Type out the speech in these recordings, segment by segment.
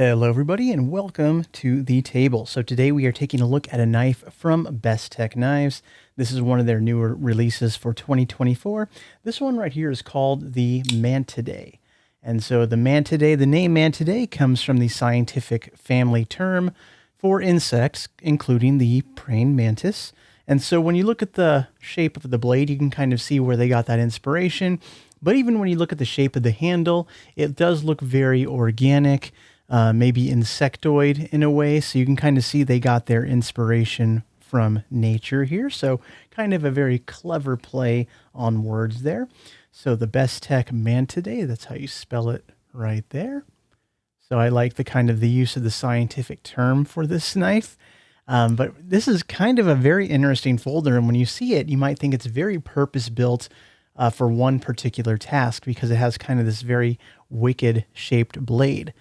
Hello everybody and welcome to the table. So today we are taking a look at a knife from Bestech Knives. This is one of their newer releases for 2024. This one right here is called the Mantidae. And so the Mantidae, the name Mantidae comes from the scientific family term for insects, including the praying mantis. And so when you look at the shape of the blade, you can kind of see where they got that inspiration. But even when you look at the shape of the handle, it does look very organic. Maybe insectoid in a way. So you can kind of see they got their inspiration from nature here. So kind of a very clever play on words there. So the Bestech Mantidae, that's how you spell it right there. So I like the kind of the use of the scientific term for this knife. But this is kind of a very interesting folder. And when you see it, you might think it's very purpose-built for one particular task because it has kind of this very wicked shaped blade.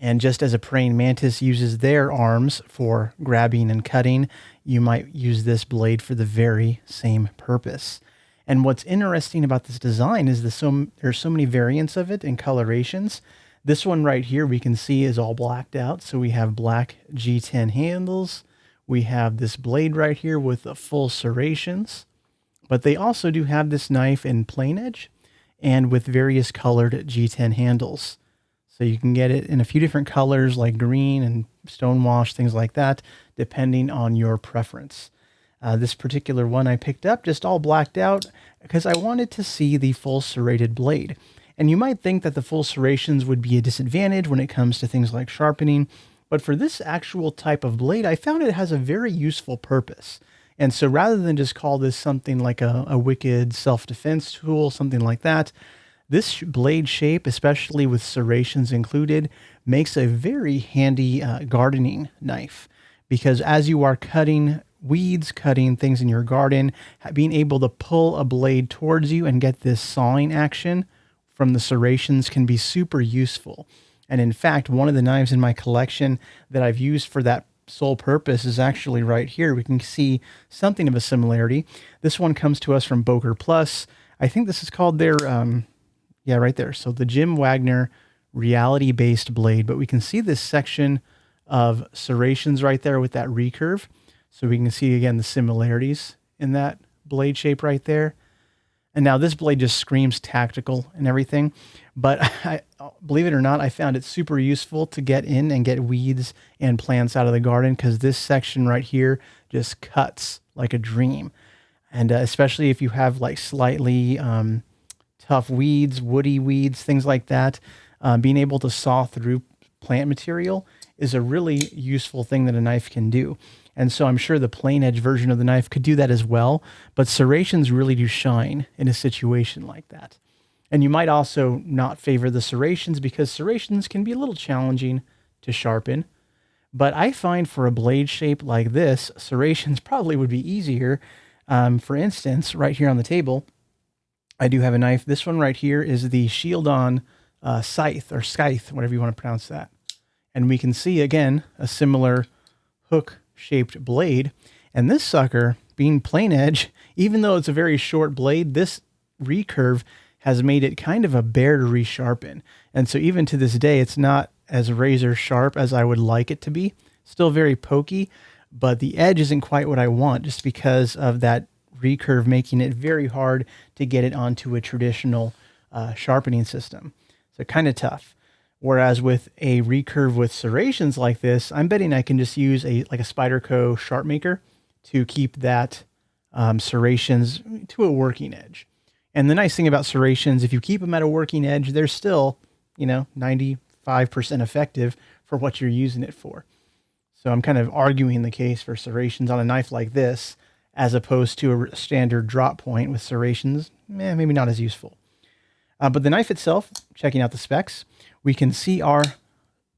And just as a praying mantis uses their arms for grabbing and cutting, you might use this blade for the very same purpose. And what's interesting about this design is there's so many variants of it and colorations. This one right here we can see is all blacked out. So we have black G10 handles. We have this blade right here with the full serrations. But they also do have this knife in plain edge and with various colored G10 handles. So you can get it in a few different colors like green and stonewash, things like that, depending on your preference. This particular one I picked up just all blacked out because I wanted to see the full serrated blade. And you might think that the full serrations would be a disadvantage when it comes to things like sharpening, but for this actual type of blade, I found it has a very useful purpose. And so rather than just call this something like a wicked self-defense tool, something like that, this blade shape, especially with serrations included, makes a very handy gardening knife because as you are cutting weeds, cutting things in your garden, being able to pull a blade towards you and get this sawing action from the serrations can be super useful. And in fact, one of the knives in my collection that I've used for that sole purpose is actually right here. We can see something of a similarity. This one comes to us from Boker Plus. I think this is called their... yeah, right there. So the Jim Wagner reality-based blade, but we can see this section of serrations right there with that recurve. So we can see again the similarities in that blade shape right there. And now this blade just screams tactical and everything, but believe it or not, I found it super useful to get in and get weeds and plants out of the garden because this section right here just cuts like a dream. And especially if you have like slightly... tough weeds, woody weeds, things like that. Being able to saw through plant material is a really useful thing that a knife can do. And so I'm sure the plain edge version of the knife could do that as well, but serrations really do shine in a situation like that. And you might also not favor the serrations because serrations can be a little challenging to sharpen. But I find for a blade shape like this, serrations probably would be easier. For instance, right here on the table, I do have a knife. This one right here is the Shield-On scythe or scythe, whatever you want to pronounce that. And we can see, again, a similar hook-shaped blade. And this sucker, being plain edge, even though it's a very short blade, this recurve has made it kind of a bear to resharpen. And so even to this day, it's not as razor sharp as I would like it to be. Still very pokey, but the edge isn't quite what I want just because of that recurve making it very hard to get it onto a traditional sharpening system. So kind of tough. Whereas with a recurve with serrations like this, I'm betting I can just use a Spyderco sharp maker to keep that serrations to a working edge. And the nice thing about serrations, if you keep them at a working edge, they're still, 95% effective for what you're using it for. So I'm kind of arguing the case for serrations on a knife like this, as opposed to a standard drop point with serrations, maybe not as useful. But the knife itself, checking out the specs, we can see our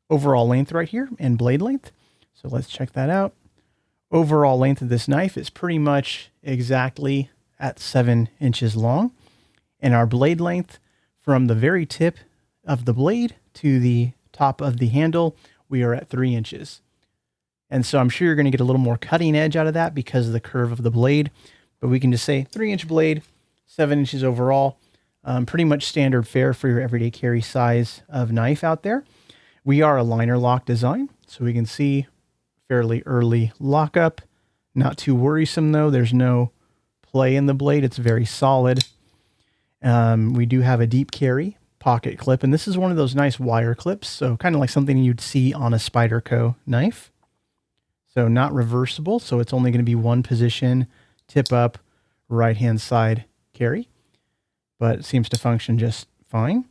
overall length right here and blade length. So let's check that out. Overall length of this knife is pretty much exactly at 7 inches long. And our blade length from the very tip of the blade to the top of the handle, we are at 3 inches. And so I'm sure you're going to get a little more cutting edge out of that because of the curve of the blade. But we can just say 3-inch blade, 7 inches overall. Pretty much standard fare for your everyday carry size of knife out there. We are a liner lock design, so we can see fairly early lockup. Not too worrisome though. There's no play in the blade. It's very solid. We do have a deep carry pocket clip, and this is one of those nice wire clips, so kind of like something you'd see on a Spyderco knife. So not reversible, so it's only going to be one position, tip up, right-hand side carry, but it seems to function just fine.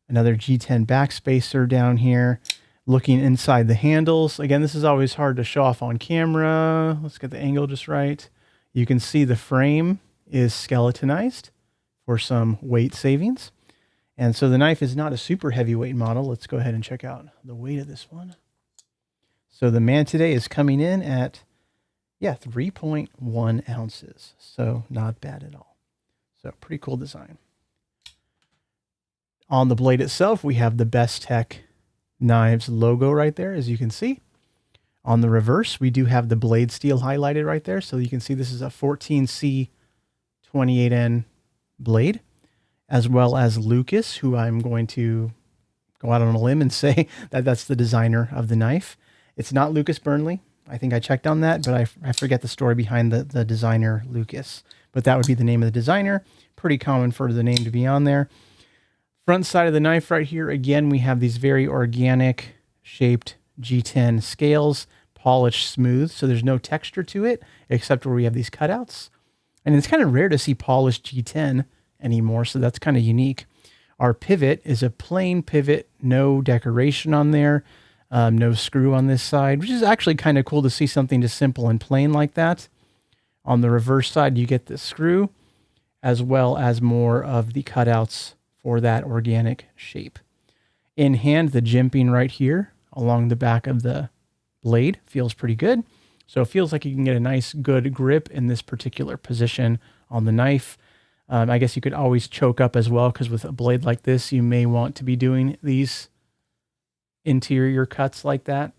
Another G10 backspacer down here. Looking inside the handles, again, this is always hard to show off on camera. Let's get the angle just right. You can see the frame is skeletonized for some weight savings. And so the knife is not a super heavyweight model. Let's go ahead and check out the weight of this one. So the Mantidae is coming in at, 3.1 ounces. So not bad at all. So pretty cool design. On the blade itself, we have the Bestech Knives logo right there, as you can see. On the reverse, we do have the blade steel highlighted right there. So you can see this is a 14C 28N blade, as well as Lucas, who I'm going to go out on a limb and say that that's the designer of the knife. It's not Lucas Burnley. I think I checked on that, but I forget the story behind the designer Lucas. But that would be the name of the designer. Pretty common for the name to be on there. Front side of the knife right here, again, we have these very organic shaped G10 scales, polished smooth, so there's no texture to it, except where we have these cutouts. And it's kind of rare to see polished G10 anymore, so that's kind of unique. Our pivot is a plain pivot, no decoration on there, no screw on this side, which is actually kind of cool to see something just simple and plain like that. On the reverse side, you get the screw, as well as more of the cutouts for that organic shape. In hand, the jimping right here along the back of the blade feels pretty good. So it feels like you can get a nice good grip in this particular position on the knife. I guess you could always choke up as well, because with a blade like this, you may want to be doing these interior cuts like that.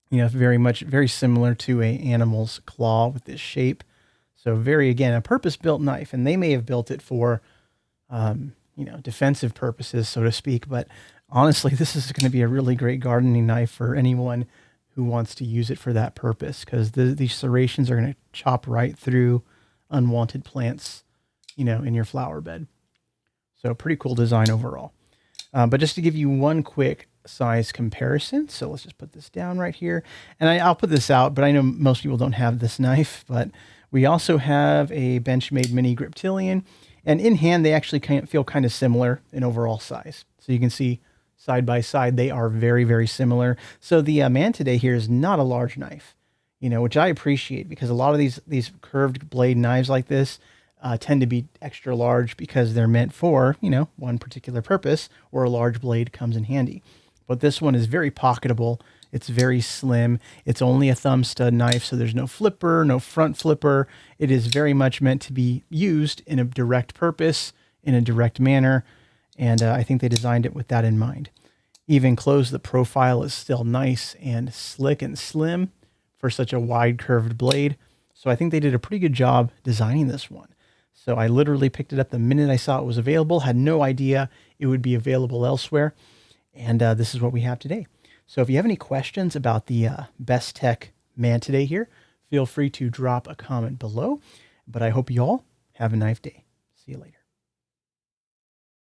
You know, very similar to a animal's claw with this shape. So again, a purpose-built knife, and they may have built it for, defensive purposes, so to speak. But honestly, this is going to be a really great gardening knife for anyone who wants to use it for that purpose, because these serrations are going to chop right through unwanted plants, in your flower bed. So pretty cool design overall. But just to give you one quick size comparison, so let's just put this down right here, and I'll put this out, but I know most people don't have this knife, but we also have a Benchmade Mini Griptilian, and in hand, they actually feel kind of similar in overall size. So you can see side by side, they are very, very similar. So the Mantidae here is not a large knife, which I appreciate, because a lot of these curved blade knives like this tend to be extra large because they're meant for, one particular purpose, or a large blade comes in handy. But this one is very pocketable. It's very slim. It's only a thumb stud knife, so there's no flipper, no front flipper. It is very much meant to be used in a direct purpose, in a direct manner, and I think they designed it with that in mind. Even closed, the profile is still nice and slick and slim for such a wide curved blade. So I think they did a pretty good job designing this one. So I literally picked it up the minute I saw it was available, had no idea it would be available elsewhere. And this is what we have today. So if you have any questions about the Bestech Mantidae here, feel free to drop a comment below. But I hope you all have a nice day. See you later.